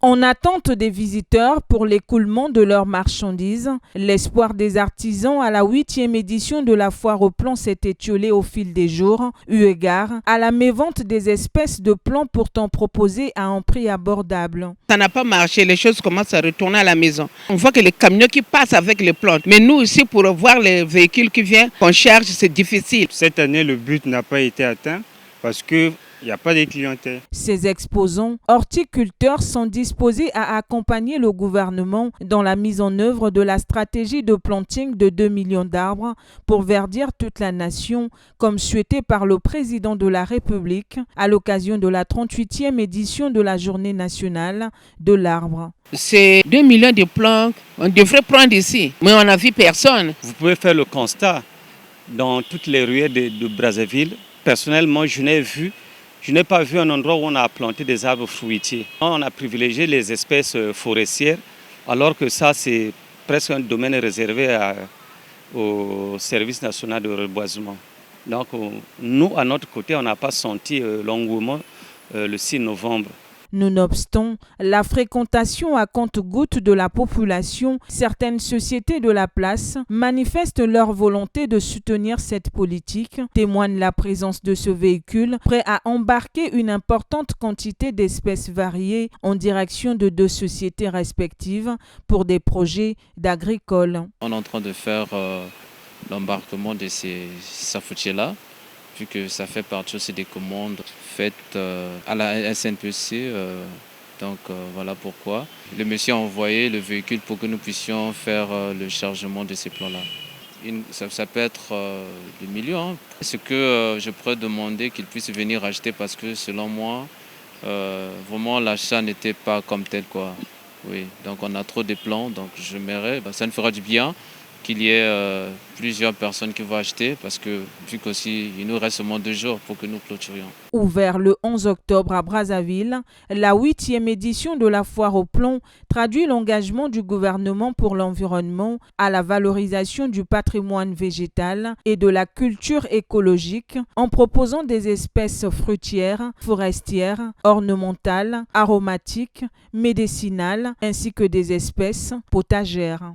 En attente des visiteurs pour l'écoulement de leurs marchandises, l'espoir des artisans à la 8e édition de la foire aux plants s'est étiolé au fil des jours, eu égard à la mévente des espèces de plants pourtant proposées à un prix abordable. Ça n'a pas marché, les choses commencent à retourner à la maison. On voit que les camions qui passent avec les plantes, mais nous ici pour voir les véhicules qui viennent, qu'on charge, c'est difficile. Cette année, le but n'a pas été atteint parce que il n'y a pas de clientèle. Ces exposants horticulteurs sont disposés à accompagner le gouvernement dans la mise en œuvre de la stratégie de planting de 2 millions d'arbres pour verdir toute la nation, comme souhaité par le président de la République à l'occasion de la 38e édition de la Journée nationale de l'arbre. C'est 2 millions de plants qu'on devrait prendre ici, mais on n'a vu personne. Vous pouvez faire le constat dans toutes les ruelles de Brazzaville. Personnellement, je n'ai pas vu un endroit où on a planté des arbres fruitiers. On a privilégié les espèces forestières, alors que ça, c'est presque un domaine réservé au service national de reboisement. Donc, nous, à notre côté, on n'a pas senti l'engouement le 6 novembre. Nonobstant la fréquentation à compte-gouttes de la population, certaines sociétés de la place manifestent leur volonté de soutenir cette politique, témoigne la présence de ce véhicule prêt à embarquer une importante quantité d'espèces variées en direction de 2 sociétés respectives pour des projets d'agricoles. On est en train de faire l'embarquement de ces safoutiers-là, vu que ça fait partie aussi des commandes faites à la SNPC. Donc voilà pourquoi. Le monsieur a envoyé le véhicule pour que nous puissions faire le chargement de ces plants-là. Ça peut être des millions. Ce que je pourrais demander qu'ils puissent venir acheter parce que selon moi, vraiment l'achat n'était pas comme tel, quoi. Oui, donc on a trop de plants, donc j'aimerais, ça nous fera du bien qu'il y ait plusieurs personnes qui vont acheter parce que vu qu'aussi il nous reste seulement 2 jours pour que nous clôturions. Ouvert le 11 octobre à Brazzaville, la 8e édition de la foire aux plants traduit l'engagement du gouvernement pour l'environnement à la valorisation du patrimoine végétal et de la culture écologique en proposant des espèces fruitières, forestières, ornementales, aromatiques, médicinales ainsi que des espèces potagères.